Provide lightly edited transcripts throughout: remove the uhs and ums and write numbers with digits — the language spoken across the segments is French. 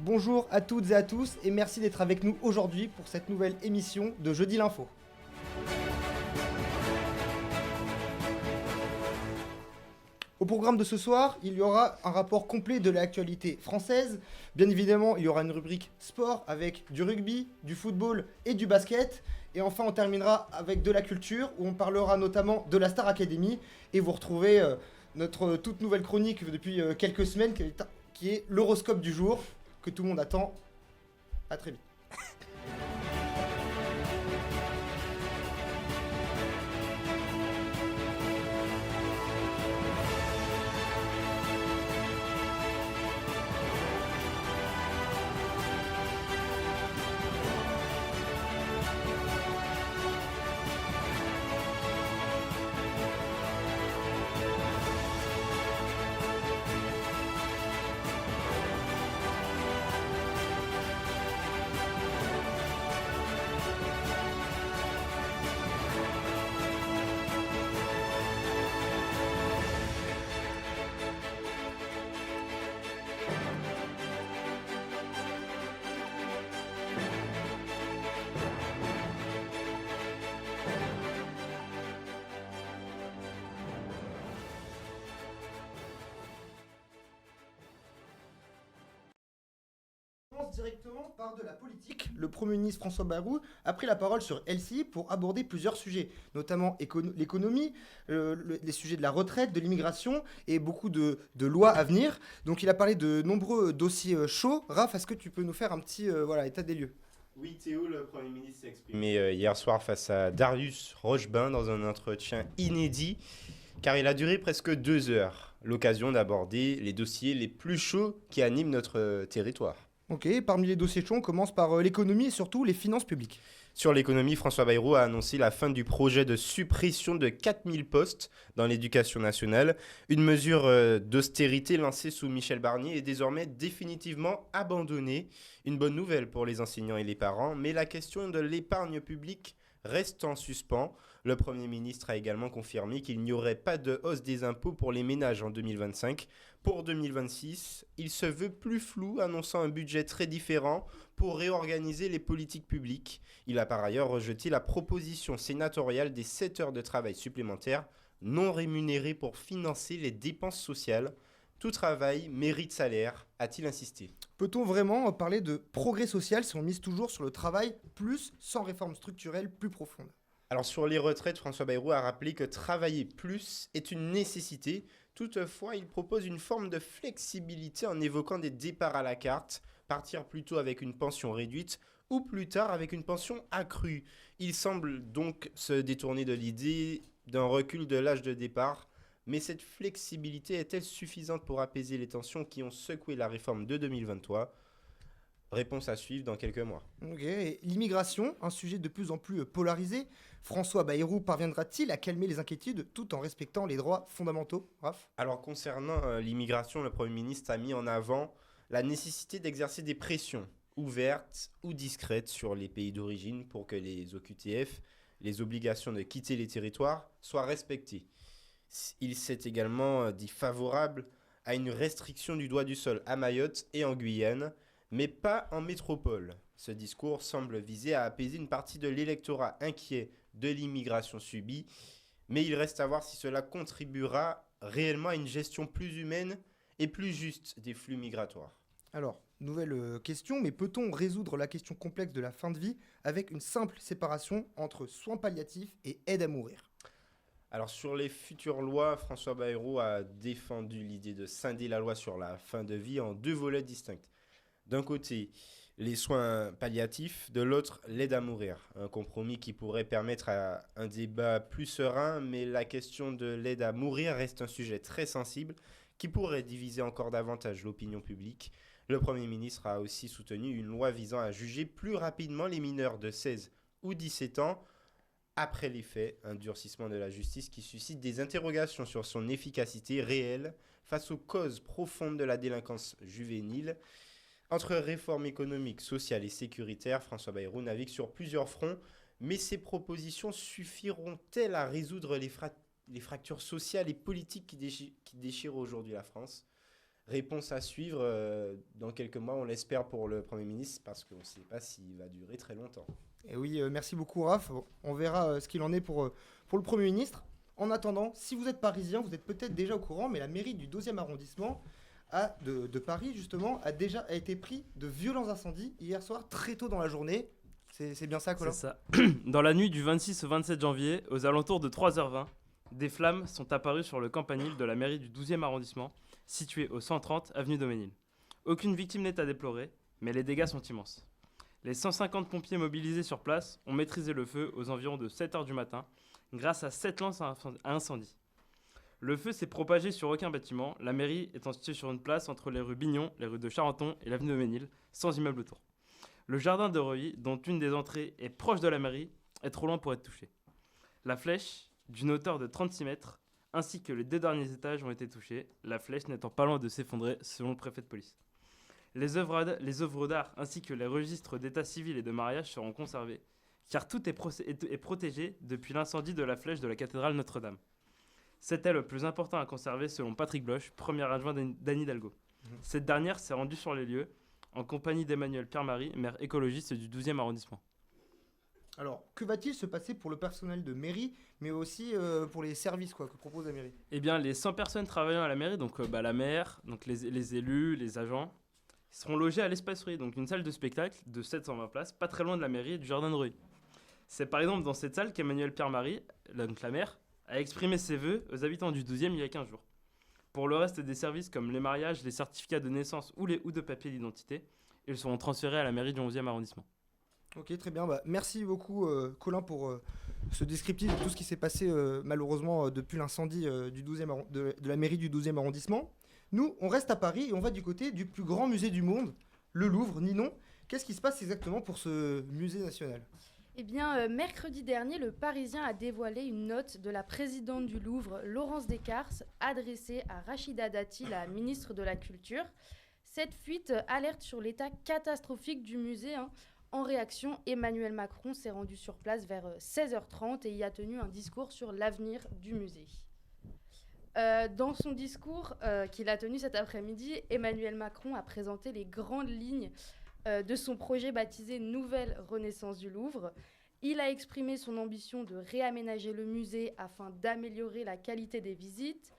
Bonjour à toutes et à tous et merci d'être avec nous aujourd'hui pour cette nouvelle émission de Jeudi l'Info. Au programme de ce soir, il y aura un rapport complet de l'actualité française. Bien évidemment, il y aura une rubrique sport avec du rugby, du football et du basket. Et enfin, on terminera avec de la culture où on parlera notamment de la Star Academy. Et vous retrouvez notre toute nouvelle chronique depuis quelques semaines qui est l'horoscope du jour que tout le monde attend. À très vite. Directement par de la politique, le Premier ministre François Bayrou a pris la parole sur LCI pour aborder plusieurs sujets, notamment l'économie, les sujets de la retraite, de l'immigration et beaucoup de lois à venir. Donc il a parlé de nombreux dossiers chauds. Raph, est-ce que tu peux nous faire un petit état des lieux? Oui, Théo, le Premier ministre s'est exprimé hier soir face à Darius Rochebain dans un entretien inédit, car il a duré presque 2 heures. L'occasion d'aborder les dossiers les plus chauds qui animent notre territoire. Ok, parmi les dossiers chauds, on commence par l'économie et surtout les finances publiques. Sur l'économie, François Bayrou a annoncé la fin du projet de suppression de 4000 postes dans l'éducation nationale. Une mesure d'austérité lancée sous Michel Barnier est désormais définitivement abandonnée. Une bonne nouvelle pour les enseignants et les parents, mais la question de l'épargne publique reste en suspens. Le Premier ministre a également confirmé qu'il n'y aurait pas de hausse des impôts pour les ménages en 2025. Pour 2026, il se veut plus flou, annonçant un budget très différent pour réorganiser les politiques publiques. Il a par ailleurs rejeté la proposition sénatoriale des 7 heures de travail supplémentaires non rémunérées pour financer les dépenses sociales. Tout travail mérite salaire, a-t-il insisté. Peut-on vraiment parler de progrès social si on mise toujours sur le travail plus sans réforme structurelle plus profonde? Alors sur les retraites, François Bayrou a rappelé que travailler plus est une nécessité. Toutefois, il propose une forme de flexibilité en évoquant des départs à la carte, partir plutôt avec une pension réduite ou plus tard avec une pension accrue. Il semble donc se détourner de l'idée d'un recul de l'âge de départ. Mais cette flexibilité est-elle suffisante pour apaiser les tensions qui ont secoué la réforme de 2023 ? Réponse à suivre dans quelques mois. Ok, et l'immigration, un sujet de plus en plus polarisé. François Bayrou parviendra-t-il à calmer les inquiétudes tout en respectant les droits fondamentaux, Raph? Alors concernant l'immigration, le Premier ministre a mis en avant la nécessité d'exercer des pressions ouvertes ou discrètes sur les pays d'origine pour que les OQTF, les obligations de quitter les territoires, soient respectées. Il s'est également dit favorable à une restriction du droit du sol à Mayotte et en Guyane, mais pas en métropole. Ce discours semble viser à apaiser une partie de l'électorat inquiet de l'immigration subie, mais il reste à voir si cela contribuera réellement à une gestion plus humaine et plus juste des flux migratoires. Alors, nouvelle question, mais peut-on résoudre la question complexe de la fin de vie avec une simple séparation entre soins palliatifs et aide à mourir? Alors sur les futures lois, François Bayrou a défendu l'idée de scinder la loi sur la fin de vie en 2 volets distincts. D'un côté, les soins palliatifs, de l'autre, l'aide à mourir. Un compromis qui pourrait permettre à un débat plus serein, mais la question de l'aide à mourir reste un sujet très sensible qui pourrait diviser encore davantage l'opinion publique. Le Premier ministre a aussi soutenu une loi visant à juger plus rapidement les mineurs de 16 ou 17 ans après les faits, un durcissement de la justice qui suscite des interrogations sur son efficacité réelle face aux causes profondes de la délinquance juvénile. Entre réformes économiques, sociales et sécuritaires, François Bayrou navigue sur plusieurs fronts, mais ces propositions suffiront-elles à résoudre les fractures sociales et politiques qui déchirent aujourd'hui la France ? réponse à suivre dans quelques mois, on l'espère pour le Premier ministre, parce qu'on ne sait pas s'il va durer très longtemps. Et oui, merci beaucoup Raph. On verra ce qu'il en est pour le Premier ministre. En attendant, si vous êtes parisien, vous êtes peut-être déjà au courant, mais la mairie du 12e arrondissement de Paris, justement, a été pris de violents incendies hier soir, très tôt dans la journée. C'est bien ça, Colin ? C'est ça. Dans la nuit du 26 au 27 janvier, aux alentours de 3h20, des flammes sont apparues sur le campanile de la mairie du 12e arrondissement, situé au 130 avenue Daumesnil. Aucune victime n'est à déplorer, mais les dégâts sont immenses. Les 150 pompiers mobilisés sur place ont maîtrisé le feu aux environs de 7h du matin, grâce à 7 lances à incendie. Le feu s'est propagé sur aucun bâtiment, la mairie étant située sur une place entre les rues Bignon, les rues de Charenton et l'avenue Daumesnil, sans immeuble autour. Le jardin de Reuilly, dont une des entrées est proche de la mairie, est trop loin pour être touché. La flèche, d'une hauteur de 36 mètres, ainsi que les 2 derniers étages ont été touchés, la flèche n'étant pas loin de s'effondrer selon le préfet de police. Les œuvres d'art ainsi que les registres d'état civil et de mariage seront conservés, car tout est protégé depuis l'incendie de la flèche de la cathédrale Notre-Dame. C'était le plus important à conserver selon Patrick Bloch, premier adjoint d'Anne Hidalgo. Cette dernière s'est rendue sur les lieux, en compagnie d'Emmanuel Pierre-Marie, maire écologiste du 12e arrondissement. Alors, que va-t-il se passer pour le personnel de mairie, mais aussi pour les services que propose la mairie ? Eh bien, les 100 personnes travaillant à la mairie, donc la maire, donc les élus, les agents, seront logés à l'Espace Reuilly, donc une salle de spectacle de 720 places, pas très loin de la mairie et du jardin de Reuilly. C'est par exemple dans cette salle qu'Emmanuel Pierre-Marie, donc la maire, a exprimé ses vœux aux habitants du 12e il y a 15 jours. Pour le reste des services comme les mariages, les certificats de naissance ou de papiers d'identité, ils seront transférés à la mairie du 11e arrondissement. Ok, très bien. Merci beaucoup, Colin, pour ce descriptif de tout ce qui s'est passé malheureusement depuis l'incendie de la mairie du 12e arrondissement. Nous, on reste à Paris et on va du côté du plus grand musée du monde, le Louvre. Ninon, qu'est-ce qui se passe exactement pour ce musée national ? Eh bien, mercredi dernier, le Parisien a dévoilé une note de la présidente du Louvre, Laurence Descartes, adressée à Rachida Dati, la ministre de la Culture. Cette fuite alerte sur l'état catastrophique du musée. En réaction, Emmanuel Macron s'est rendu sur place vers 16h30 et y a tenu un discours sur l'avenir du musée. Dans son discours qu'il a tenu cet après-midi, Emmanuel Macron a présenté les grandes lignes de son projet baptisé Nouvelle Renaissance du Louvre. Il a exprimé son ambition de réaménager le musée afin d'améliorer la qualité des visites.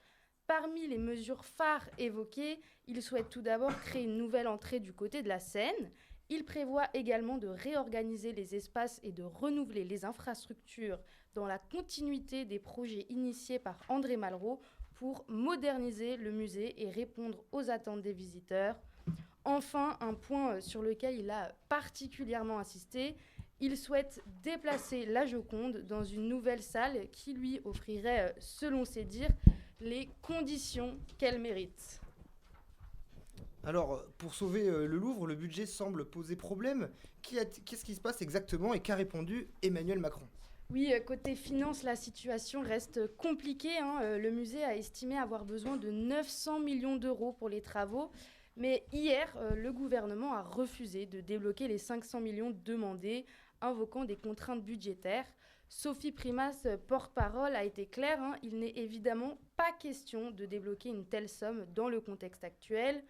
Parmi les mesures phares évoquées, il souhaite tout d'abord créer une nouvelle entrée du côté de la Seine. Il prévoit également de réorganiser les espaces et de renouveler les infrastructures dans la continuité des projets initiés par André Malraux pour moderniser le musée et répondre aux attentes des visiteurs. Enfin, un point sur lequel il a particulièrement insisté, il souhaite déplacer la Joconde dans une nouvelle salle qui lui offrirait, selon ses dires, les conditions qu'elle mérite. Alors, pour sauver le Louvre, le budget semble poser problème. Qu'est-ce qui se passe exactement et qu'a répondu Emmanuel Macron ? Oui, côté finance, la situation reste compliquée. Le musée a estimé avoir besoin de 900 millions d'euros pour les travaux. Mais hier, le gouvernement a refusé de débloquer les 500 millions demandés, invoquant des contraintes budgétaires. Sophie Primas, porte-parole, a été claire. Il n'est évidemment pas question de débloquer une telle somme dans le contexte actuel.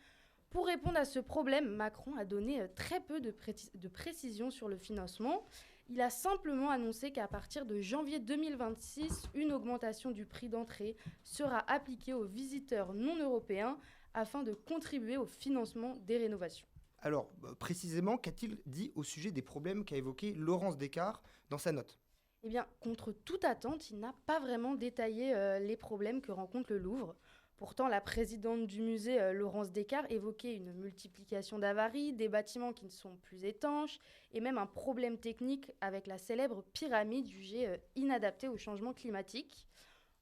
Pour répondre à ce problème, Macron a donné très peu de précisions sur le financement. Il a simplement annoncé qu'à partir de janvier 2026, une augmentation du prix d'entrée sera appliquée aux visiteurs non européens afin de contribuer au financement des rénovations. Alors, précisément, qu'a-t-il dit au sujet des problèmes qu'a évoqué Laurence Descartes dans sa note ? Eh bien, contre toute attente, il n'a pas vraiment détaillé les problèmes que rencontre le Louvre. Pourtant, la présidente du musée, Laurence Descartes, évoquait une multiplication d'avaries, des bâtiments qui ne sont plus étanches, et même un problème technique avec la célèbre pyramide jugée inadaptée au changement climatique.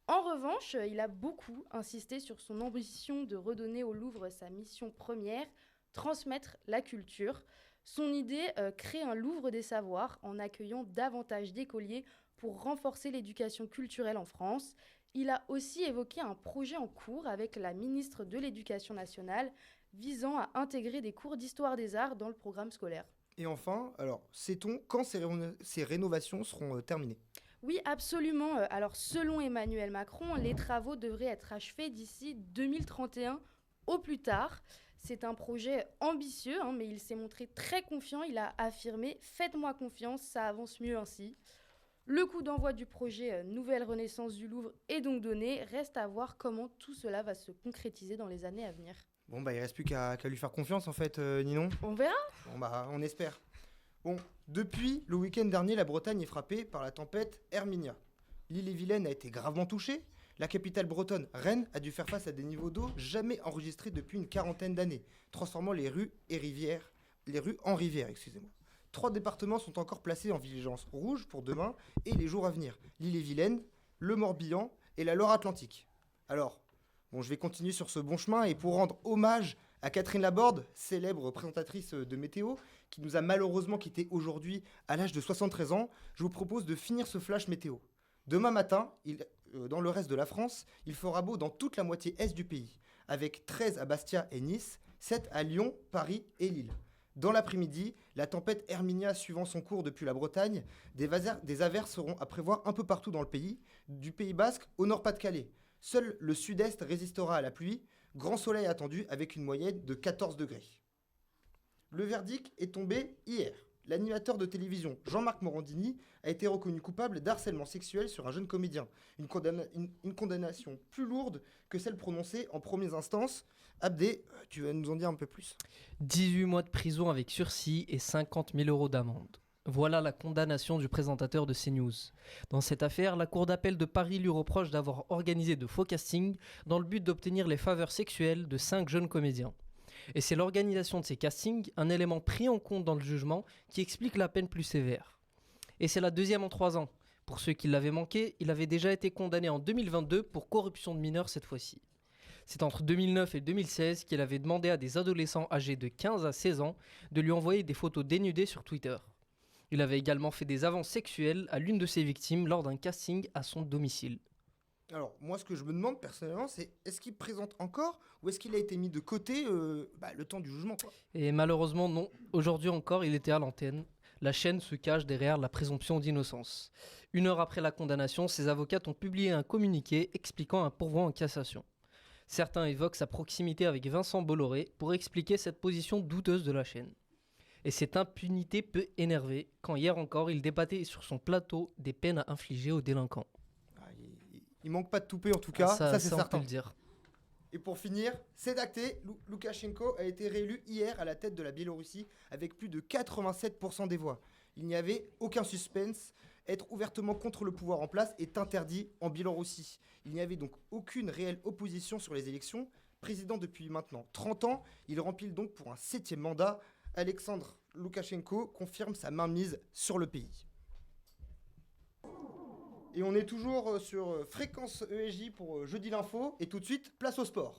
En revanche, il a beaucoup insisté sur son ambition de redonner au Louvre sa mission première, transmettre la culture. Son idée, créer un Louvre des savoirs en accueillant davantage d'écoliers pour renforcer l'éducation culturelle en France. Il a aussi évoqué un projet en cours avec la ministre de l'Éducation nationale visant à intégrer des cours d'histoire des arts dans le programme scolaire. Et enfin, alors, sait-on quand ces rénovations seront terminées ? Oui, absolument. Alors, selon Emmanuel Macron, les travaux devraient être achevés d'ici 2031 au plus tard. C'est un projet ambitieux, mais il s'est montré très confiant. Il a affirmé « Faites-moi confiance, ça avance mieux ainsi ». Le coup d'envoi du projet Nouvelle Renaissance du Louvre est donc donné. Reste à voir comment tout cela va se concrétiser dans les années à venir. Bon, bah, il reste plus qu'à lui faire confiance, en fait, Ninon. On verra. Bon, bah, on espère. Bon, depuis le week-end dernier, la Bretagne est frappée par la tempête Herminia. L'île-et-Vilaine a été gravement touchée. La capitale bretonne, Rennes, a dû faire face à des niveaux d'eau jamais enregistrés depuis une quarantaine d'années, transformant les rues en rivières, excusez-moi. 3 départements sont encore placés en vigilance rouge pour demain et les jours à venir. L'île-et-Vilaine, le Morbihan et la Loire-Atlantique. Alors, je vais continuer sur ce bon chemin et pour rendre hommage à Catherine Laborde, célèbre présentatrice de météo, qui nous a malheureusement quittés aujourd'hui à l'âge de 73 ans, je vous propose de finir ce flash météo. Demain matin, dans le reste de la France, il fera beau dans toute la moitié est du pays, avec 13 à Bastia et Nice, 7 à Lyon, Paris et Lille. Dans l'après-midi, la tempête Herminia suivant son cours depuis la Bretagne, des averses seront à prévoir un peu partout dans le pays, du Pays Basque au Nord-Pas-de-Calais. Seul le sud-est résistera à la pluie, grand soleil attendu avec une moyenne de 14 degrés. Le verdict est tombé hier. L'animateur de télévision Jean-Marc Morandini a été reconnu coupable d'harcèlement sexuel sur un jeune comédien. Une condamnation plus lourde que celle prononcée en première instance. Abdé, tu vas nous en dire un peu plus. 18 mois de prison avec sursis et 50 000 € d'amende. Voilà la condamnation du présentateur de CNews. Dans cette affaire, la Cour d'appel de Paris lui reproche d'avoir organisé de faux castings dans le but d'obtenir les faveurs sexuelles de 5 jeunes comédiens. Et c'est l'organisation de ces castings, un élément pris en compte dans le jugement, qui explique la peine plus sévère. Et c'est la deuxième en 3 ans. Pour ceux qui l'avaient manqué, il avait déjà été condamné en 2022 pour corruption de mineurs cette fois-ci. C'est entre 2009 et 2016 qu'il avait demandé à des adolescents âgés de 15 à 16 ans de lui envoyer des photos dénudées sur Twitter. Il avait également fait des avances sexuelles à l'une de ses victimes lors d'un casting à son domicile. Alors, moi, ce que je me demande personnellement, c'est est-ce qu'il présente encore ou est-ce qu'il a été mis de côté le temps du jugement, quoi. Et malheureusement, non. Aujourd'hui encore, il était à l'antenne. La chaîne se cache derrière la présomption d'innocence. 1 heure après la condamnation, ses avocats ont publié un communiqué expliquant un pourvoi en cassation. Certains évoquent sa proximité avec Vincent Bolloré pour expliquer cette position douteuse de la chaîne. Et cette impunité peut énerver quand hier encore, il débattait sur son plateau des peines à infliger aux délinquants. Il manque pas de toupet en tout cas, ça c'est on certain. peut le dire. Et pour finir, c'est acté, Loukachenko a été réélu hier à la tête de la Biélorussie avec plus de 87% des voix. Il n'y avait aucun suspense. Être ouvertement contre le pouvoir en place est interdit en Biélorussie. Il n'y avait donc aucune réelle opposition sur les élections. Président depuis maintenant 30 ans, il remplit donc pour un 7e mandat. Alexandre Loukachenko confirme sa mainmise sur le pays. Et on est toujours sur Fréquence ESJ pour Jeudi l'Info. Et tout de suite, place au sport.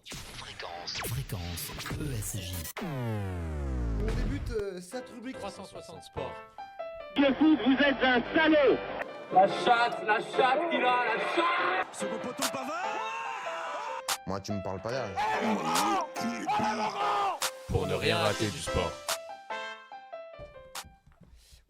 Fréquence ESJ. On débute cette rubrique 360 sport. Vous êtes un salaud. La chatte qu'il a, la chatte. Second poteau Pavard. Moi, tu me parles pas derrière. Pour ne rien rater du sport.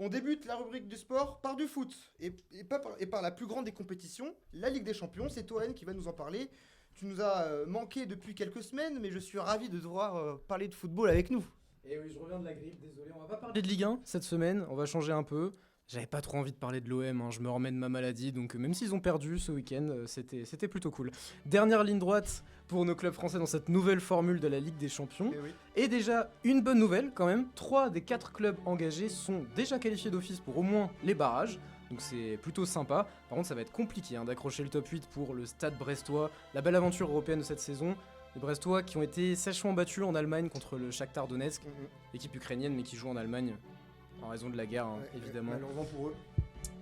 On débute la rubrique du sport par du foot et par la plus grande des compétitions, la Ligue des Champions. C'est Toen qui va nous en parler. Tu nous as manqué depuis quelques semaines, mais je suis ravi de devoir parler de football avec nous. Et oui, je reviens de la grippe, désolé. On va pas parler de Ligue 1 cette semaine, on va changer un peu. J'avais pas trop envie de parler de l'OM, je me remets de ma maladie, donc même s'ils ont perdu ce week-end, c'était plutôt cool. Dernière ligne droite pour nos clubs français dans cette nouvelle formule de la Ligue des Champions. Et oui. Et déjà, une bonne nouvelle quand même, 3 des 4 clubs engagés sont déjà qualifiés d'office pour au moins les barrages, donc c'est plutôt sympa. Par contre, ça va être compliqué d'accrocher le top 8 pour le Stade brestois, la belle aventure européenne de cette saison. Les Brestois qui ont été sèchement battus en Allemagne contre le Shakhtar Donetsk, équipe ukrainienne mais qui joue en Allemagne en raison de la guerre, évidemment. Malheureusement pour eux.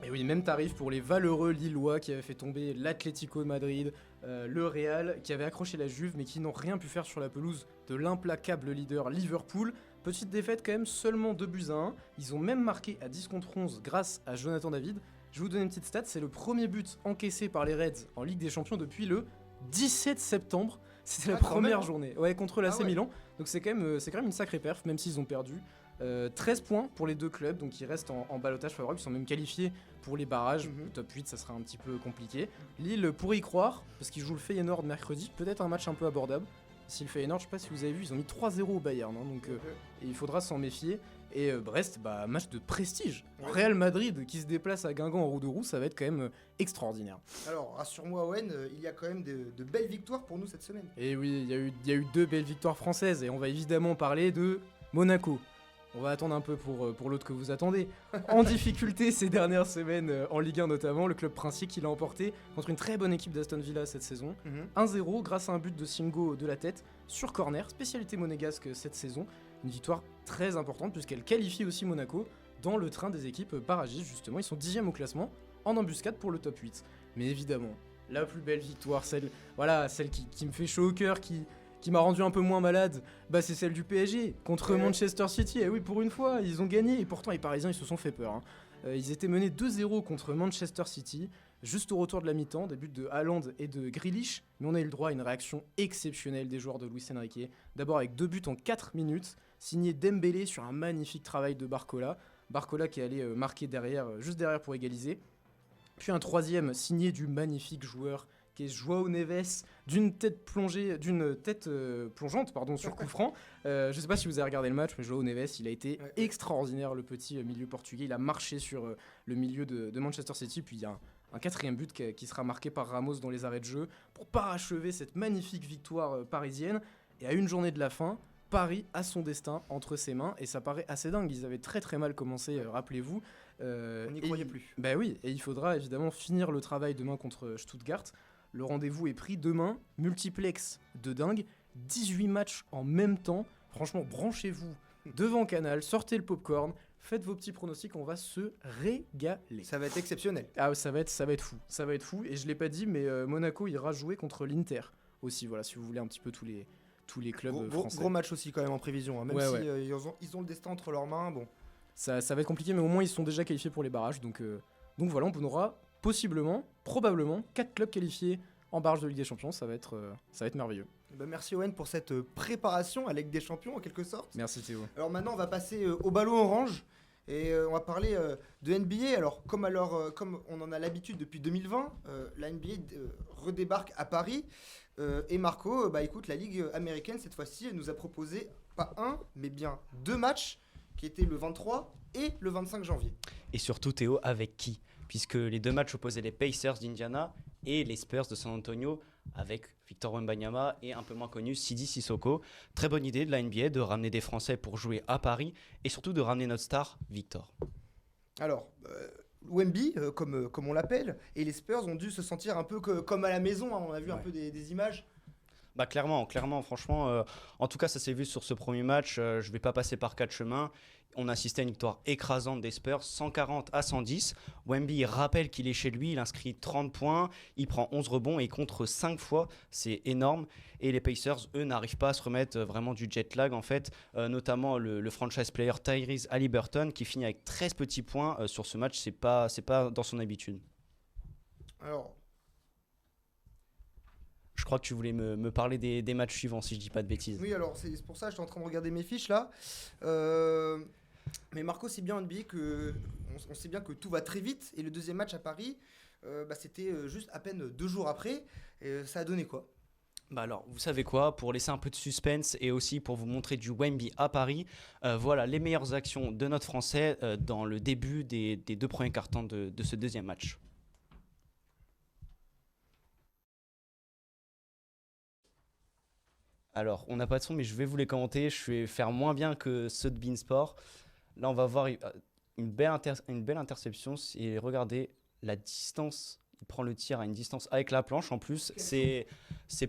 Et oui, même tarif pour les valeureux Lillois qui avaient fait tomber l'Atlético de Madrid, le Real, qui avait accroché la Juve mais qui n'ont rien pu faire sur la pelouse de l'implacable leader Liverpool. Petite défaite quand même, seulement 2-1. Ils ont même marqué à 10 contre 11 grâce à Jonathan David. Je vais vous donner une petite stat, c'est le premier but encaissé par les Reds en Ligue des Champions depuis le 17 septembre. C'était la première journée, contre l'AC Milan. Donc c'est quand même une sacrée perf, même s'ils ont perdu. 13 points pour les deux clubs, donc ils restent en ballottage favorable. Ils sont même qualifiés pour les barrages. Le top 8, ça sera un petit peu compliqué. Lille pourrait y croire, parce qu'ils jouent le Feyenoord mercredi. Peut-être un match un peu abordable. Si le Feyenoord, je sais pas si vous avez vu, ils ont mis 3-0 au Bayern, hein, donc et il faudra s'en méfier. Et Brest, match de prestige. Real Madrid qui se déplace à Guingamp en roue de roue, ça va être quand même extraordinaire. Alors, rassure-moi, Owen, il y a quand même de belles victoires pour nous cette semaine. Et oui, il y a eu 2 belles victoires françaises, et on va évidemment parler de Monaco. On va attendre un peu pour l'autre que vous attendez. En difficulté ces dernières semaines, en Ligue 1 notamment, le club princier qui l'a emporté contre une très bonne équipe d'Aston Villa cette saison. 1-0 grâce à un but de Singo de la tête sur corner, spécialité monégasque cette saison. Une victoire très importante puisqu'elle qualifie aussi Monaco dans le train des équipes barragistes. Justement, ils sont 10e au classement, en embuscade pour le top 8. Mais évidemment, la plus belle victoire, celle qui me fait chaud au cœur, qui m'a rendu un peu moins malade, c'est celle du PSG contre Manchester City. Et oui, pour une fois, ils ont gagné et pourtant les Parisiens ils se sont fait peur. Ils étaient menés 2-0 contre Manchester City, juste au retour de la mi-temps, des buts de Haaland et de Grealish, mais on a eu le droit à une réaction exceptionnelle des joueurs de Luis Enrique. D'abord avec 2 buts en 4 minutes, signé Dembélé sur un magnifique travail de Barcola. Barcola qui est allé marquer juste derrière pour égaliser. Puis un troisième signé du magnifique joueur qui est Joao Neves, d'une tête plongeante sur coup franc. Je sais pas si vous avez regardé le match, mais Joao Neves, il a été extraordinaire, le petit milieu portugais. Il a marché sur le milieu de Manchester City, puis il y a un quatrième but qui sera marqué par Ramos dans les arrêts de jeu pour parachever cette magnifique victoire parisienne. Et à une journée de la fin, Paris a son destin entre ses mains, et ça paraît assez dingue. Ils avaient très très mal commencé, rappelez-vous. On n'y croyait plus. Bah oui, et il faudra évidemment finir le travail demain contre Stuttgart. Le rendez-vous est pris demain, multiplex de dingue, 18 matchs en même temps. Franchement, branchez-vous devant Canal, sortez le popcorn, faites vos petits pronostics, on va se régaler. Ça va être exceptionnel. Ah, ça va être fou. Et je l'ai pas dit, mais Monaco ira jouer contre l'Inter aussi. Voilà, si vous voulez un petit peu tous les clubs français. Gros match aussi quand même en prévision, même si ils ont le destin entre leurs mains. Bon, ça va être compliqué, mais au moins ils sont déjà qualifiés pour les barrages, donc voilà, on aura probablement 4 clubs qualifiés en barrage de Ligue des Champions. Ça va être merveilleux. Merci Owen pour cette préparation à la Ligue des Champions en quelque sorte. Merci Théo. Alors maintenant on va passer au ballon orange et on va parler de NBA. Alors comme on en a l'habitude depuis 2020, la NBA redébarque à Paris et Marco, écoute, la Ligue américaine cette fois-ci elle nous a proposé pas un mais bien 2 matchs qui étaient le 23 et le 25 janvier. Et surtout Théo, avec qui ? Puisque les 2 matchs opposaient les Pacers d'Indiana et les Spurs de San Antonio, avec Victor Wembanyama et un peu moins connu Sidi Sissoko. Très bonne idée de la NBA de ramener des Français pour jouer à Paris et surtout de ramener notre star, Victor. Alors, Wemby, comme on l'appelle, et les Spurs ont dû se sentir un peu comme à la maison, on a vu un peu des images. Clairement, franchement, en tout cas ça s'est vu sur ce premier match, je vais pas passer par 4 chemins. On a assisté à une victoire écrasante des Spurs, 140-110. Wemby rappelle qu'il est chez lui, il inscrit 30 points, il prend 11 rebonds et contre 5 fois, c'est énorme. Et les Pacers, eux, n'arrivent pas à se remettre vraiment du jet lag en fait, notamment le franchise player Tyrese Haliburton qui finit avec 13 petits points sur ce match, c'est pas dans son habitude. Alors, je crois que tu voulais me parler des matchs suivants si je dis pas de bêtises. Oui, alors c'est pour ça que je suis en train de regarder mes fiches là. Mais Marco, c'est bien NBA on sait bien que tout va très vite. Et le deuxième match à Paris, c'était juste à peine 2 jours après. Et ça a donné quoi ? Alors, vous savez quoi, pour laisser un peu de suspense et aussi pour vous montrer du Wemby à Paris, voilà les meilleures actions de notre Français dans le début des 2 premiers quart-temps de ce deuxième match. Alors, on n'a pas de son, mais je vais vous les commenter. Je vais faire moins bien que ceux de Beansport. Là, on va voir une belle interception. Et regardez la distance. Il prend le tir à une distance avec la planche. En plus, c'est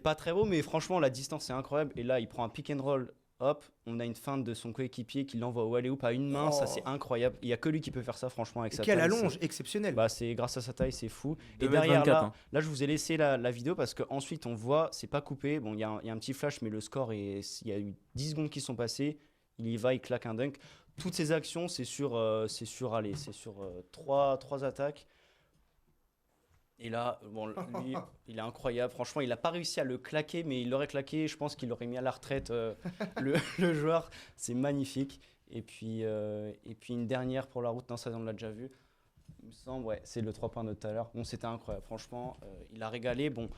pas très beau, mais franchement, la distance est incroyable. Et là, il prend un pick and roll. Hop, on a une feinte de son coéquipier qui l'envoie au alley-oop à une main. Ça, c'est incroyable. Il n'y a que lui qui peut faire ça, franchement, avec sa taille. Quelle allonge exceptionnelle. C'est grâce à sa taille, c'est fou. Et derrière, là, je vous ai laissé la vidéo parce qu'ensuite, on voit, c'est pas coupé. Bon, il y a un petit flash, mais le score, il y a eu 10 secondes qui sont passées. Il y va, il claque un dunk. Toutes ces actions, c'est sur 3 attaques. Et là, lui, il est incroyable. Franchement, il n'a pas réussi à le claquer, mais il l'aurait claqué. Je pense qu'il l'aurait mis à la retraite, le joueur. C'est magnifique. Et puis une dernière pour la route. Non, ça, on l'a déjà vu. Il me semble, c'est le 3 points de tout à l'heure. Bon, c'était incroyable. Franchement, il a régalé. Bon,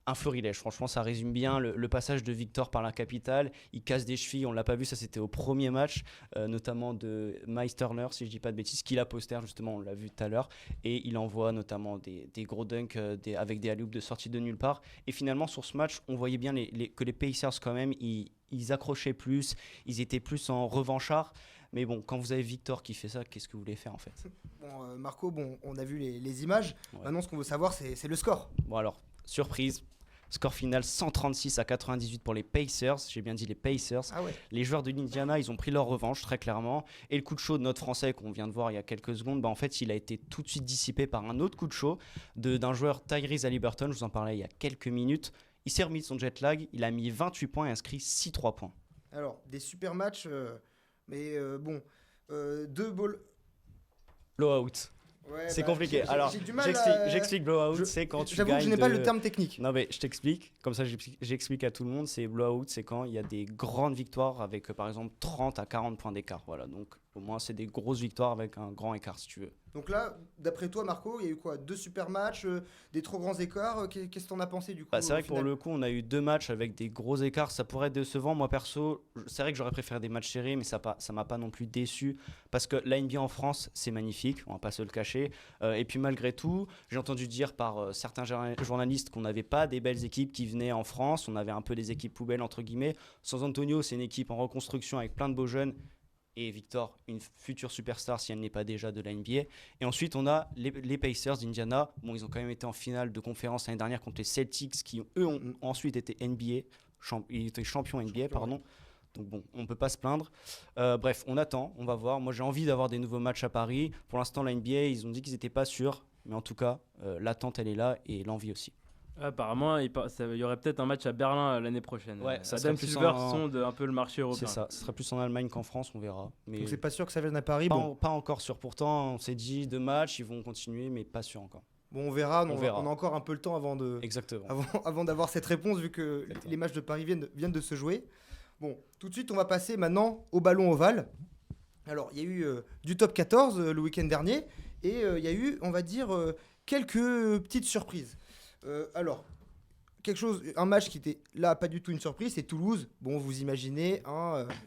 un florilège. Franchement, ça résume bien le passage de Victor par la capitale. Il casse des chevilles, on l'a pas vu, ça c'était au premier match, notamment de Miles Turner, si je dis pas de bêtises, qui la poster justement, on l'a vu tout à l'heure, et il envoie notamment des gros dunks avec des alley-oops de sortie de nulle part. Et finalement, sur ce match, on voyait bien que les Pacers quand même, ils accrochaient plus, ils étaient plus en revanchards. Mais bon, quand vous avez Victor qui fait ça, qu'est-ce que vous voulez faire en fait? Bon, Marco, on a vu les images. Ouais. Maintenant, ce qu'on veut savoir, c'est le score. Bon alors, surprise, score final 136-98 pour les Pacers. J'ai bien dit les Pacers. Ah ouais. Les joueurs de l'Indiana, ils ont pris leur revanche très clairement. Et le coup de chaud de notre Français qu'on vient de voir il y a quelques secondes, en fait, il a été tout de suite dissipé par un autre coup de chaud d'un joueur Tyrese Haliburton. Je vous en parlais il y a quelques minutes. Il s'est remis de son jet lag. Il a mis 28 points et inscrit 6 3 points. Alors, des super matchs, mais bon, 2 balls. Blowout. Ouais, c'est compliqué. Alors, j'ai du mal j'explique blowout, c'est quand tu J'avoue gagnes que je n'ai pas le terme technique. Non mais je t'explique, comme ça j'explique à tout le monde, c'est blowout, c'est quand il y a des grandes victoires avec par exemple 30 à 40 points d'écart. Voilà, donc au moins c'est des grosses victoires avec un grand écart si tu veux. Donc là, d'après toi Marco, il y a eu quoi? 2 super matchs, des trop grands écarts, qu'est-ce que t'en as pensé du coup? C'est vrai que pour le coup on a eu 2 matchs avec des gros écarts, ça pourrait être décevant. Moi perso, c'est vrai que j'aurais préféré des matchs serrés, mais ça m'a pas non plus déçu, parce que la NBA en France c'est magnifique, on va pas se le cacher, et puis malgré tout, j'ai entendu dire par certains journalistes qu'on n'avait pas des belles équipes qui venaient en France, on avait un peu des équipes poubelles entre guillemets. San Antonio c'est une équipe en reconstruction avec plein de beaux jeunes, et Victor, une future superstar si elle n'est pas déjà de la NBA. Et ensuite, on a les Pacers d'Indiana. Bon, ils ont quand même été en finale de conférence l'année dernière contre les Celtics, qui eux ont ensuite été NBA, ils étaient champions NBA, pardon. Donc bon, on ne peut pas se plaindre. Bref, on attend, on va voir. Moi, j'ai envie d'avoir des nouveaux matchs à Paris. Pour l'instant, la NBA, ils ont dit qu'ils n'étaient pas sûrs. Mais en tout cas, l'attente, elle est là, et l'envie aussi. Apparemment, il y aurait peut-être un match à Berlin l'année prochaine. Ouais, ça Adam serait plus Silver en- sonde un peu le marché européen. C'est ça, ce sera plus en Allemagne qu'en France, on verra. Mais Donc c'est pas sûr que ça vienne à Paris. pas encore sûr. Pourtant, on s'est dit 2 matchs, ils vont continuer, mais pas sûr encore. Bon, on verra. On verra. On a encore un peu le temps Exactement. avant d'avoir cette réponse, vu que Exactement. les matchs de Paris viennent de se jouer. Bon, tout de suite, on va passer maintenant au ballon ovale. Alors, il y a eu du top 14 le week-end dernier, et il y a eu, on va dire, quelques petites surprises. Alors, un match qui était là pas du tout une surprise, c'est Toulouse. Bon, vous imaginez,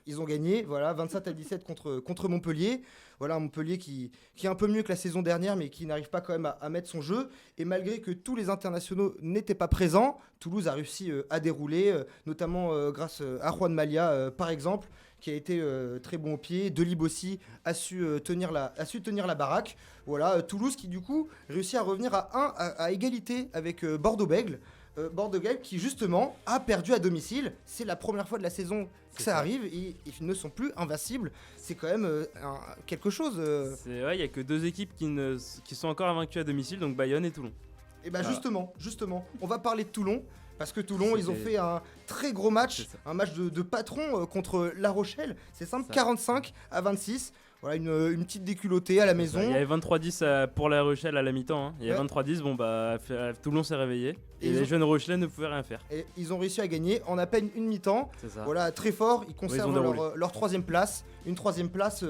ils ont gagné, voilà, 27-17 contre Montpellier. Voilà, Montpellier qui est un peu mieux que la saison dernière, mais qui n'arrive pas quand même à mettre son jeu. Et malgré que tous les internationaux n'étaient pas présents, Toulouse a réussi à dérouler, notamment grâce à Juan Malia, par exemple, qui a été très bon au pied. Delib aussi a su tenir la baraque. Voilà, Toulouse qui du coup réussit à revenir à égalité avec Bordeaux-Bègles. Bordeaux-Bègles qui justement a perdu à domicile. C'est la première fois de la saison que ça arrive, et ils ne sont plus invincibles. C'est quand même quelque chose. Il n'y a que 2 équipes qui sont encore invaincues à domicile, donc Bayonne et Toulon. Et bah Voilà. justement, on va parler de Toulon. Parce que Toulon, ils ont fait un très gros match, un match de patron contre La Rochelle. C'est simple, 45-26. Voilà, une petite déculottée à la maison. Il y avait 23-10 pour La Rochelle à la mi-temps. Hein. Il y avait Ouais. 23-10, Toulon s'est réveillé. Et Et ils les ont- jeunes Rochelais ne pouvaient rien faire. Et ils ont réussi à gagner en à peine une mi-temps. C'est ça. Voilà, très fort. Ils conservent ils ont déroulé. leur 3e place. Une 3e place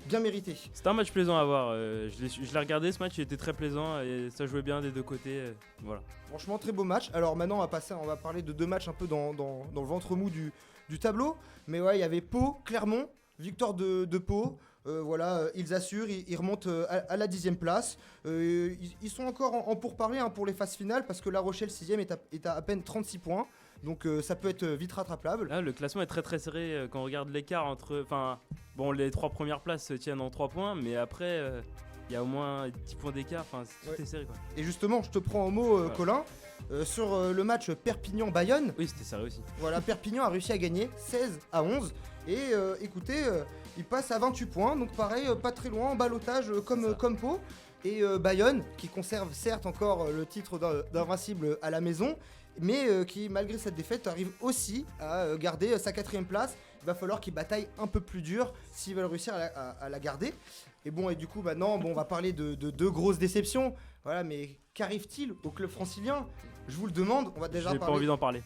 bien méritée. C'était un match plaisant à voir. Je l'ai regardé, ce match, il était très plaisant et ça jouait bien des deux côtés. Voilà. Franchement, très beau match. Alors maintenant, on va parler de 2 matchs un peu dans le ventre mou du tableau. Mais ouais, il y avait Pau, Clermont, victoire de Pau. Voilà, ils assurent, ils remontent à la 10e place. Ils sont encore en pourparlers pour les phases finales, parce que La Rochelle 6e est à peine 36 points. Donc ça peut être vite rattrapable. Là, le classement est très très serré quand on regarde l'écart entre. Enfin, bon, les 3 premières places se tiennent en 3 points, mais après, il y a au moins 10 points d'écart. Enfin, tout est serré quoi. Et justement, je te prends au mot, Voilà. Colin, sur le match Perpignan-Bayonne. Oui, c'était serré aussi. Voilà, Perpignan a réussi à gagner 16-11. Et écoutez, il passe à 28 points. Donc pareil, pas très loin, en ballottage comme Pau. Et Bayonne, qui conserve certes encore le titre d'invincible à la maison, mais qui, malgré cette défaite, arrive aussi à garder sa 4e place. Il va falloir qu'ils bataillent un peu plus dur s'ils veulent réussir à la garder. Et du coup, maintenant, on va parler de deux grosses déceptions. Voilà, mais qu'arrive-t-il au club francilien ? Je vous le demande, on va déjà J'ai pas envie d'en parler.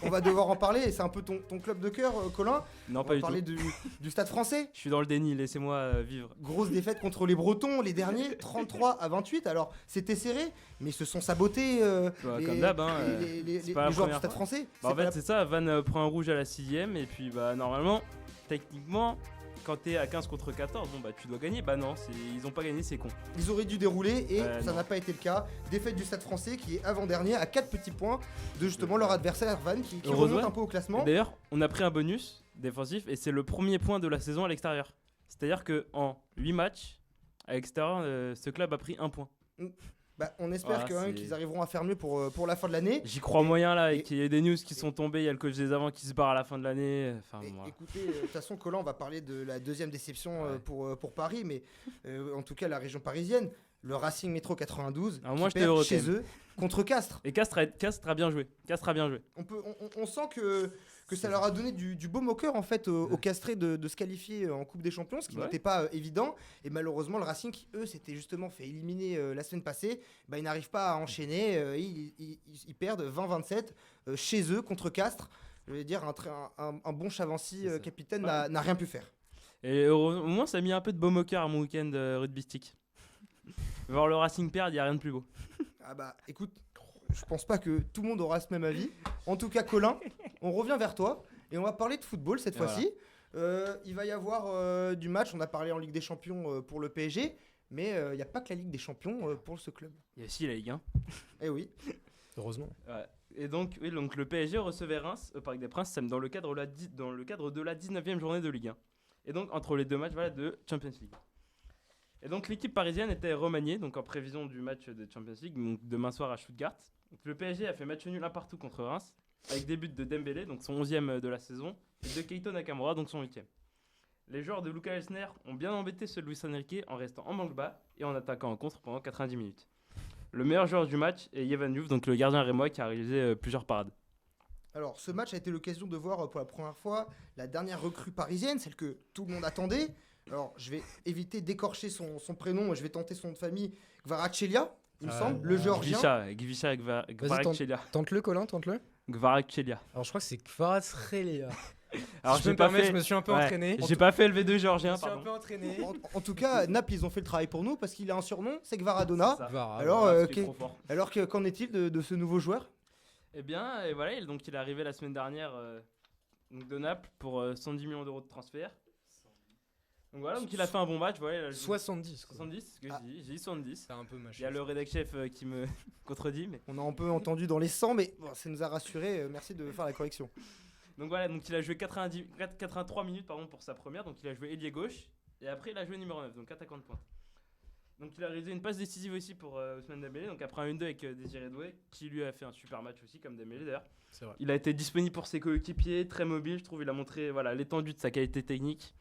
On va devoir en parler, et c'est un peu ton club de cœur, Colin. Non, On pas va du parler tout. du Stade français. Je suis dans le déni, laissez-moi vivre. Grosse défaite contre les Bretons, les derniers, 33-28. Alors, c'était serré, mais ils se sont sabotés Comme d'hab, les c'est pas la joueurs du première Stade fois. français. En fait, c'est ça, Van prend un rouge à la 6ème, et puis normalement, techniquement, quand t'es à 15 contre 14, tu dois gagner. Non, ils ont pas gagné, c'est con. Ils auraient dû dérouler et ça non. n'a pas été le cas. Défaite du Stade français qui est avant-dernier à 4 petits points de justement leur adversaire Van qui remonte un peu au classement. Et d'ailleurs, on a pris un bonus défensif et c'est le premier point de la saison à l'extérieur. C'est-à-dire qu'en 8 matchs, à l'extérieur, ce club a pris un point. On espère qu'ils arriveront à faire mieux pour la fin de l'année. J'y crois moyen là, et qu'il y ait des news qui sont tombées, il y a le coach des avants qui se barre à la fin de l'année. Écoutez, de toute façon, Colin, on va parler de la deuxième déception pour Paris, mais en tout cas la région parisienne, le Racing Métro 92, Alors moi, qui perd chez eux contre Castres. Et Castres a bien joué. On sent que ça leur a donné du baume au cœur en fait aux Castrés de se qualifier en Coupe des Champions, ce qui n'était pas évident. Et malheureusement, le Racing qui eux s'était justement fait éliminer la semaine passée, ils n'arrivent pas à enchaîner. Ils perdent 20-27 chez eux contre Castres. Je veux dire, un bon Chavancy capitaine n'a rien pu faire. Et au moins, ça a mis un peu de baume au cœur à mon week-end rugbystique. Voir le Racing perdre, il n'y a rien de plus beau. Écoute, je pense pas que tout le monde aura ce même avis. En tout cas, Colin, on revient vers toi et on va parler de football cette fois-ci. Il va y avoir du match. On a parlé en Ligue des Champions pour le PSG, mais il n'y a pas que la Ligue des Champions pour ce club. Il y a aussi la Ligue 1. Eh oui. Heureusement. Ouais. Et donc le PSG recevait Reims au Parc des Princes dans le cadre de la 19e journée de Ligue 1. Et donc entre les deux matchs de Champions League. Et donc l'équipe parisienne était remaniée donc en prévision du match de Champions League donc demain soir à Stuttgart. Donc, le PSG a fait match nul 1 partout contre Reims avec des buts de Dembélé donc son 11e de la saison et de Keito Nakamura donc son 8e. Les joueurs de Luka Elsner ont bien embêté ceux de Luis Enrique en restant en manque bas et en attaquant en contre pendant 90 minutes. Le meilleur joueur du match est Yevan Diouf donc le gardien rémois qui a réalisé plusieurs parades. Alors ce match a été l'occasion de voir pour la première fois la dernière recrue parisienne, celle que tout le monde attendait. Alors, je vais éviter d'écorcher son prénom, je vais tenter son nom de famille, Kvaratskhelia, il me semble, le géorgien. Gvisha Kvaratskhelia. Tente-le, Colin, tente-le. Kvaratskhelia. Alors, je crois que c'est Kvaratskhelia. Alors, je me suis un peu entraîné. J'ai pas fait le V2 géorgien, pardon. Je me suis un peu entraîné. En tout cas, Naples, ils ont fait le travail pour nous parce qu'il a un surnom, c'est Kvaradona. Alors, qu'en est-il de ce nouveau joueur ? Eh bien, et voilà, donc il est arrivé la semaine dernière de Naples pour 110 millions d'euros de transfert. Donc voilà, donc il a fait un bon match. Voilà, 70. 70, j'ai dit 70. C'est un peu Il y a le rédac chef qui me contredit. Mais... On a un peu entendu dans les 100, mais ça nous a rassuré. Merci de faire la correction. Donc voilà, donc il a joué 83 minutes pour sa première. Donc il a joué ailier gauche. Et après, il a joué numéro 9, donc attaquant de pointe. Donc il a réalisé une passe décisive aussi pour Ousmane Dembélé. Donc après un 1-2 avec Désiré Doué, qui lui a fait un super match aussi, comme Dembélé d'ailleurs. C'est vrai. Il a été disponible pour ses coéquipiers, très mobile, je trouve. Il a montré l'étendue de sa qualité technique.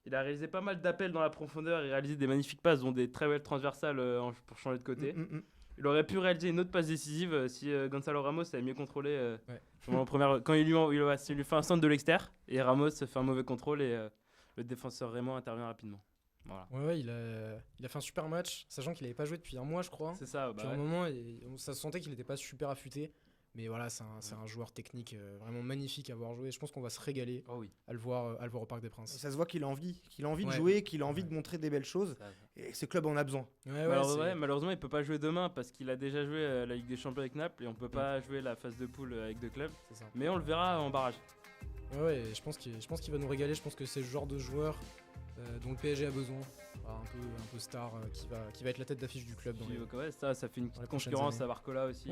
Il a réalisé pas mal d'appels dans la profondeur et réalisé des magnifiques passes, dont des très belles transversales pour changer de côté. Il aurait pu réaliser une autre passe décisive si Gonzalo Ramos avait mieux contrôlé en première, quand il lui fait un centre de l'extérieur et Ramos fait un mauvais contrôle et le défenseur Raymond intervient rapidement. Voilà. Ouais, il a fait un super match, sachant qu'il n'avait pas joué depuis un mois, je crois. C'est ça. Depuis un moment, et ça se sentait qu'il n'était pas super affûté. Mais voilà, c'est un joueur technique vraiment magnifique à voir jouer. Je pense qu'on va se régaler à le voir au Parc des Princes. Et ça se voit qu'il a envie de jouer, qu'il a envie de montrer des belles choses. Et ce club en a besoin. Malheureusement, il peut pas jouer demain parce qu'il a déjà joué la Ligue des Champions avec Naples et on peut pas jouer la phase de poule avec deux clubs. Mais on le verra en barrage. Ouais, je pense qu'il va nous régaler. Je pense que c'est le genre de joueur dont le PSG a besoin. Un peu star qui va être la tête d'affiche du club. Ça fait une petite concurrence à Barcola aussi.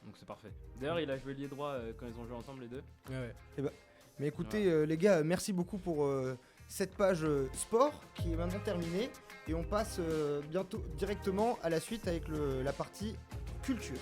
Donc c'est parfait. D'ailleurs, il a joué lié droit quand ils ont joué ensemble les deux. Mais écoutez, les gars, merci beaucoup pour cette page sport qui est maintenant terminée. Et on passe bientôt directement à la suite avec la partie culture.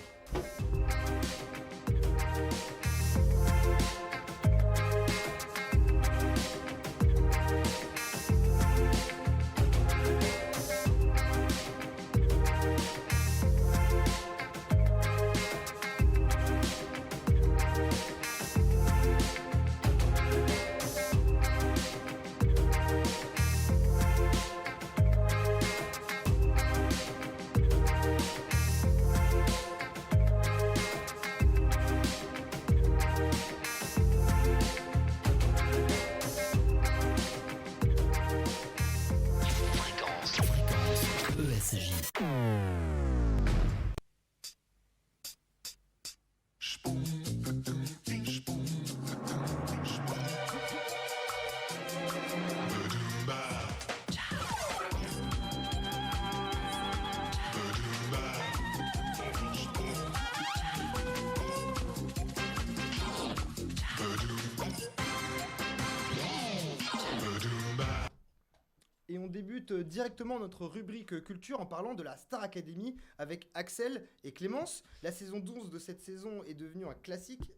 et on débute directement notre rubrique culture en parlant de la Star Academy avec Axel et Clémence. La saison 12 de cette saison est devenue un classique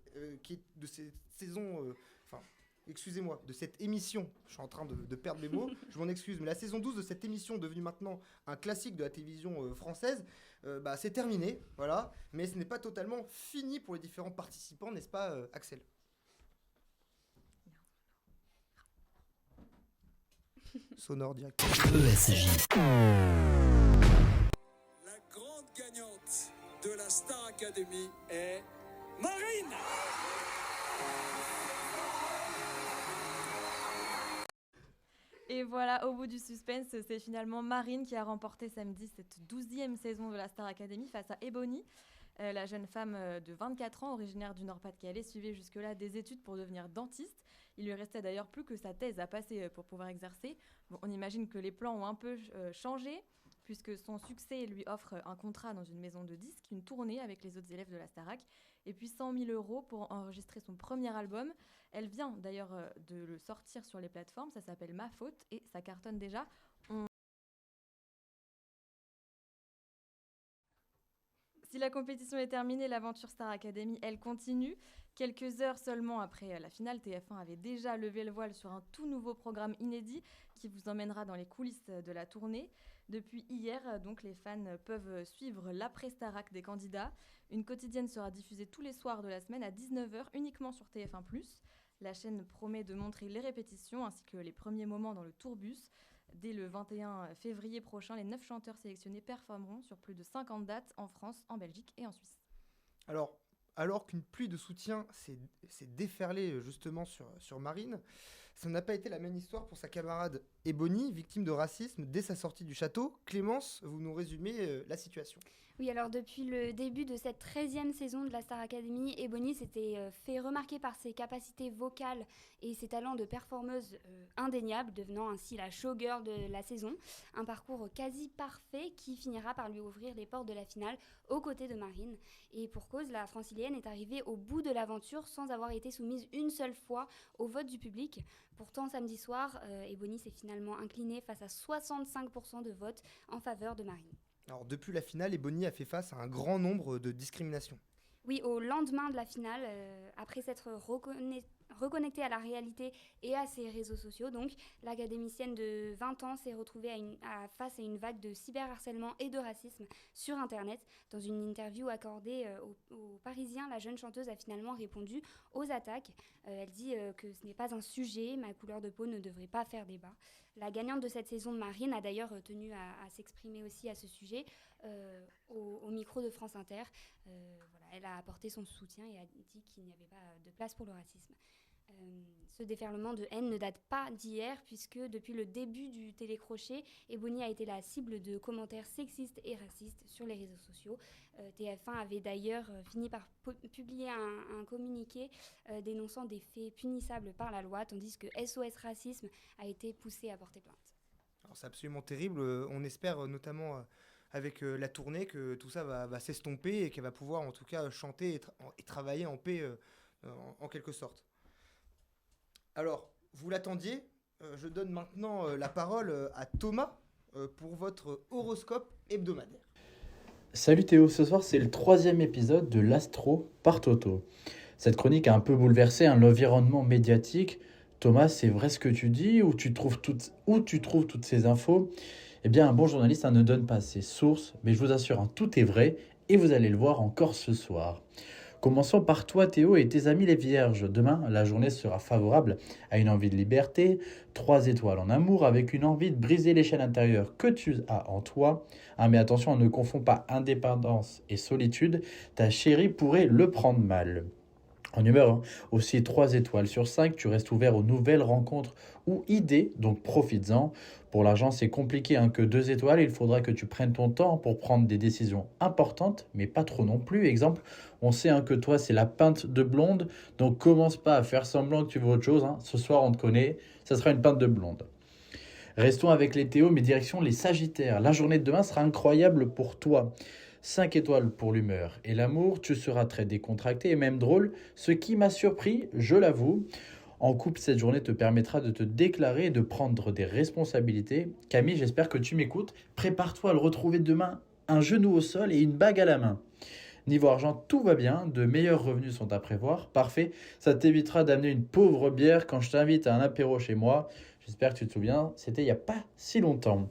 qui est de cette saison... excusez-moi, de cette émission, je suis en train de perdre mes mots, je m'en excuse, mais la saison 12 de cette émission, devenue maintenant un classique de la télévision française, c'est terminé, voilà, mais ce n'est pas totalement fini pour les différents participants, n'est-ce pas, Axel ? Sonore direct. ESJ. La grande gagnante de la Star Academy est Marine. Et voilà, au bout du suspense, c'est finalement Marine qui a remporté samedi cette 12e saison de la Star Academy face à Ebony. La jeune femme de 24 ans, originaire du Nord-Pas-de-Calais, suivait jusque-là des études pour devenir dentiste. Il lui restait d'ailleurs plus que sa thèse à passer pour pouvoir exercer. Bon, on imagine que les plans ont un peu changé, puisque son succès lui offre un contrat dans une maison de disques, une tournée avec les autres élèves de la Starac, et puis 100 000 € pour enregistrer son premier album. Elle vient d'ailleurs de le sortir sur les plateformes, ça s'appelle Ma Faute, et ça cartonne déjà. Si la compétition est terminée, l'aventure Star Academy, elle continue. Quelques heures seulement après la finale, TF1 avait déjà levé le voile sur un tout nouveau programme inédit qui vous emmènera dans les coulisses de la tournée. Depuis hier, donc, les fans peuvent suivre l'après-Starac des candidats. Une quotidienne sera diffusée tous les soirs de la semaine à 19h uniquement sur TF1+. La chaîne promet de montrer les répétitions ainsi que les premiers moments dans le tourbus. Dès le 21 février prochain, les 9 chanteurs sélectionnés performeront sur plus de 50 dates en France, en Belgique et en Suisse. Alors qu'une pluie de soutien s'est déferlée justement sur Marine, ça n'a pas été la même histoire pour sa camarade Ebony, victime de racisme dès sa sortie du château. Clémence, vous nous résumez la situation. Oui, alors depuis le début de cette 13e saison de la Star Academy, Ebony s'était fait remarquer par ses capacités vocales et ses talents de performeuse indéniables, devenant ainsi la showgirl de la saison. Un parcours quasi parfait qui finira par lui ouvrir les portes de la finale aux côtés de Marine. Et pour cause, la francilienne est arrivée au bout de l'aventure sans avoir été soumise une seule fois au vote du public. Pourtant, samedi soir, Ebony s'est finalement inclinée face à 65% de votes en faveur de Marine. Alors, depuis la finale, Ebony a fait face à un grand nombre de discriminations. Oui, au lendemain de la finale, après s'être reconnectée à la réalité et à ses réseaux sociaux, donc, l'académicienne de 20 ans s'est retrouvée face à une vague de cyberharcèlement et de racisme sur Internet. Dans une interview accordée aux Parisiens, la jeune chanteuse a finalement répondu aux attaques. Elle dit que ce n'est pas un sujet, ma couleur de peau ne devrait pas faire débat. La gagnante de cette saison de Marine a d'ailleurs tenu à s'exprimer aussi à ce sujet au micro de France Inter. Elle a apporté son soutien et a dit qu'il n'y avait pas de place pour le racisme. Ce déferlement de haine ne date pas d'hier puisque depuis le début du télécrochet, Ebony a été la cible de commentaires sexistes et racistes sur les réseaux sociaux. TF1 avait d'ailleurs fini par publier un communiqué dénonçant des faits punissables par la loi, tandis que SOS Racisme a été poussé à porter plainte. Alors c'est absolument terrible, on espère notamment avec la tournée que tout ça va s'estomper et qu'elle va pouvoir en tout cas chanter et travailler en paix en quelque sorte. Alors, vous l'attendiez, je donne maintenant la parole à Thomas pour votre horoscope hebdomadaire. Salut Théo, ce soir c'est le 3e épisode de l'Astro par Toto. Cette chronique a un peu bouleversé l'environnement médiatique. Thomas, c'est vrai ce que tu dis ou tu trouves toutes ces infos? Eh bien, un bon journaliste ne donne pas ses sources, mais je vous assure, tout est vrai et vous allez le voir encore ce soir. Commençons par toi Théo et tes amis les vierges. Demain, la journée sera favorable à une envie de liberté, 3 étoiles en amour avec une envie de briser les chaînes intérieures que tu as en toi. Mais attention, ne confonds pas indépendance et solitude, ta chérie pourrait le prendre mal. En humeur, aussi 3 étoiles sur 5, tu restes ouvert aux nouvelles rencontres ou idées, donc profites-en. Pour l'argent, c'est compliqué que 2 étoiles, il faudra que tu prennes ton temps pour prendre des décisions importantes, mais pas trop non plus. Exemple, on sait que toi, c'est la peinte de blonde, donc commence pas à faire semblant que tu veux autre chose. Ce soir, on te connaît, ça sera une peinte de blonde. Restons avec les Théos, mais direction les Sagittaires. La journée de demain sera incroyable pour toi. 5 étoiles pour l'humeur et l'amour, tu seras très décontracté et même drôle, ce qui m'a surpris, je l'avoue. En couple, cette journée te permettra de te déclarer et de prendre des responsabilités. Camille, j'espère que tu m'écoutes. Prépare-toi à le retrouver demain, un genou au sol et une bague à la main. Niveau argent, tout va bien, de meilleurs revenus sont à prévoir. Parfait, ça t'évitera d'amener une pauvre bière quand je t'invite à un apéro chez moi. J'espère que tu te souviens, c'était il n'y a pas si longtemps.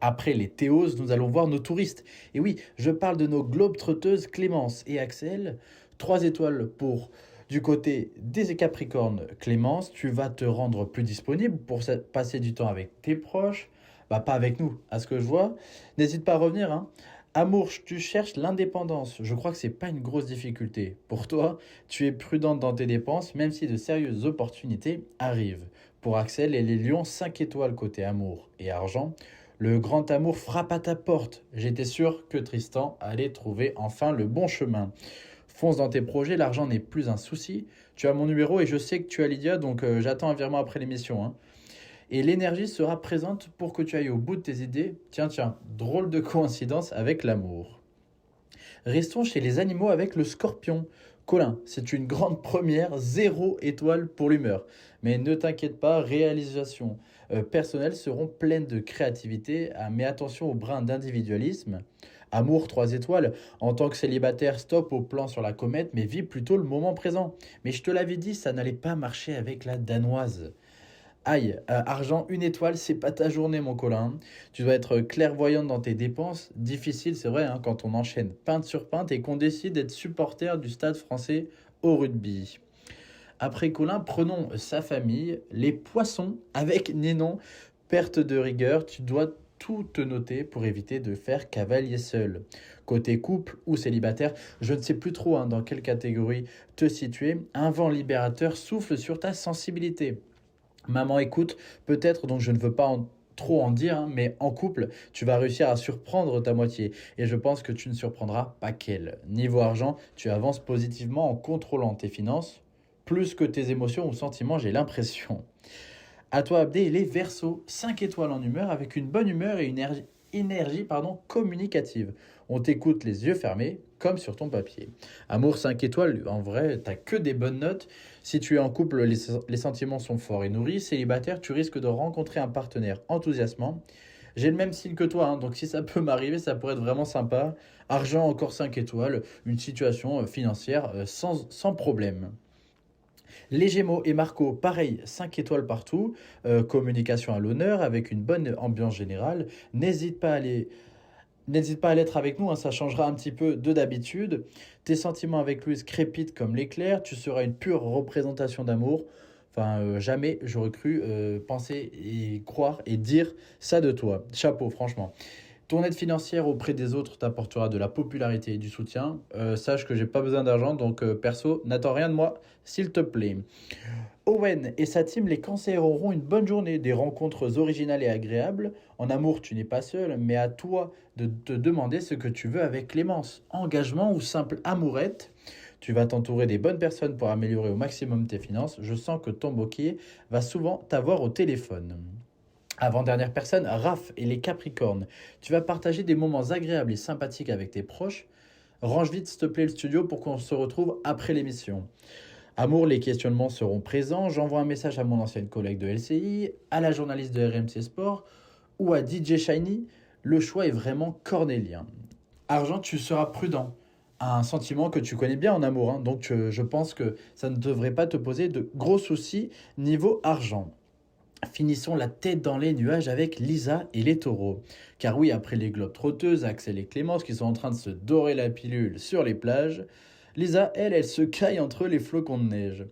Après les Théos, nous allons voir nos touristes. Et oui, je parle de nos globetrotteuses Clémence et Axel. 3 étoiles pour du côté des Capricornes. Clémence, tu vas te rendre plus disponible pour passer du temps avec tes proches. Bah pas avec nous, à ce que je vois. N'hésite pas à revenir, hein. Amour, tu cherches l'indépendance. Je crois que c'est pas une grosse difficulté. Pour toi, tu es prudente dans tes dépenses, même si de sérieuses opportunités arrivent. Pour Axel et les lions, 5 étoiles côté amour et argent. Le grand amour frappe à ta porte. J'étais sûr que Tristan allait trouver enfin le bon chemin. Fonce dans tes projets, l'argent n'est plus un souci. Tu as mon numéro et je sais que tu as Lydia, donc j'attends un virement après l'émission, hein. Et l'énergie sera présente pour que tu ailles au bout de tes idées. Tiens, drôle de coïncidence avec l'amour. Restons chez les animaux avec le scorpion. Colin, c'est une grande première, 0 étoile pour l'humeur. Mais ne t'inquiète pas, réalisations personnelles seront pleines de créativité, mais attention au brin d'individualisme. Amour, 3 étoiles. En tant que célibataire, stop au plan sur la comète, mais vis plutôt le moment présent. Mais je te l'avais dit, ça n'allait pas marcher avec la danoise. Aïe, argent, 1 étoile, c'est pas ta journée mon Colin. Tu dois être clairvoyante dans tes dépenses. Difficile, c'est vrai, hein, quand on enchaîne peinte sur peinte et qu'on décide d'être supporter du stade français au rugby. Après Colin, prenons sa famille, les poissons avec Ninon. Perte de rigueur, tu dois tout te noter pour éviter de faire cavalier seul. Côté couple ou célibataire, je ne sais plus trop dans quelle catégorie te situer. Un vent libérateur souffle sur ta sensibilité. Maman écoute, peut-être, donc je ne veux pas trop en dire, mais en couple, tu vas réussir à surprendre ta moitié. Et je pense que tu ne surprendras pas qu'elle. Niveau argent, tu avances positivement en contrôlant tes finances, plus que tes émotions ou sentiments, j'ai l'impression. À toi, Abdé, les Verseaux, 5 étoiles en humeur, avec une bonne humeur et une énergie communicative. On t'écoute les yeux fermés, comme sur ton papier. Amour, 5 étoiles, en vrai, t'as que des bonnes notes. Si tu es en couple, les sentiments sont forts et nourris. Célibataire, tu risques de rencontrer un partenaire enthousiasmant. J'ai le même signe que toi, donc si ça peut m'arriver, ça pourrait être vraiment sympa. Argent, encore 5 étoiles, une situation financière sans problème. Les Gémeaux et Marco, pareil, 5 étoiles partout. Communication à l'honneur, avec une bonne ambiance générale. N'hésite pas à l'être avec nous, ça changera un petit peu de d'habitude. Tes sentiments avec Louise crépitent comme l'éclair. Tu seras une pure représentation d'amour. Jamais j'aurais cru penser et croire et dire ça de toi. Chapeau, franchement. Ton aide financière auprès des autres t'apportera de la popularité et du soutien. Sache que j'ai pas besoin d'argent, donc perso, n'attends rien de moi, s'il te plaît. Owen et sa team, les cancers, auront une bonne journée, des rencontres originales et agréables. En amour, tu n'es pas seul, mais à toi de te demander ce que tu veux avec Clémence. Engagement ou simple amourette. Tu vas t'entourer des bonnes personnes pour améliorer au maximum tes finances. Je sens que ton boquier va souvent t'avoir au téléphone. Avant-dernière personne, Raph et les Capricornes. Tu vas partager des moments agréables et sympathiques avec tes proches. Range vite, s'il te plaît, le studio pour qu'on se retrouve après l'émission. Amour, les questionnements seront présents. J'envoie un message à mon ancienne collègue de LCI, à la journaliste de RMC Sport ou à DJ Shiny. Le choix est vraiment cornélien. Argent, tu seras prudent. Un sentiment que tu connais bien en amour, donc je pense que ça ne devrait pas te poser de gros soucis niveau argent. Finissons la tête dans les nuages avec Lisa et les taureaux. Car oui, après les globetrotteuses, Axel et Clémence qui sont en train de se dorer la pilule sur les plages, Lisa, elle se caille entre les flocons de neige.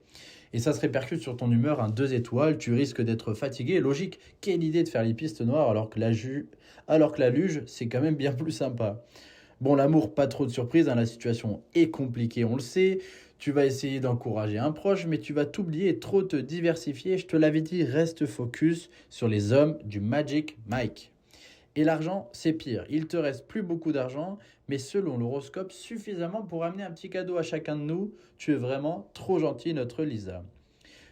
Et ça se répercute sur ton humeur, 2 étoiles, tu risques d'être fatigué. Logique, quelle idée de faire les pistes noires alors que la luge, c'est quand même bien plus sympa. Bon, l'amour, pas trop de surprise, la situation est compliquée, on le sait. Tu vas essayer d'encourager un proche, mais tu vas t'oublier et trop te diversifier. Je te l'avais dit, reste focus sur les hommes du Magic Mike. Et l'argent, c'est pire. Il te reste plus beaucoup d'argent, mais selon l'horoscope, suffisamment pour amener un petit cadeau à chacun de nous. Tu es vraiment trop gentil, notre Lisa.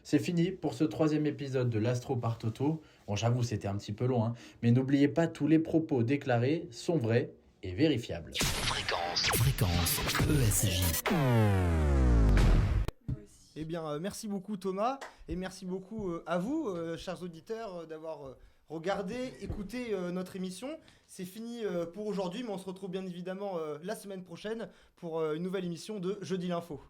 C'est fini pour ce 3e épisode de l'Astro par Toto. Bon, j'avoue, c'était un petit peu long, mais n'oubliez pas, tous les propos déclarés sont vrais et vérifiables. Fréquence ESJ. Eh bien, merci beaucoup Thomas, et merci beaucoup à vous, chers auditeurs, d'avoir regardé, écouté notre émission. C'est fini pour aujourd'hui, mais on se retrouve bien évidemment la semaine prochaine pour une nouvelle émission de Jeudi l'Info.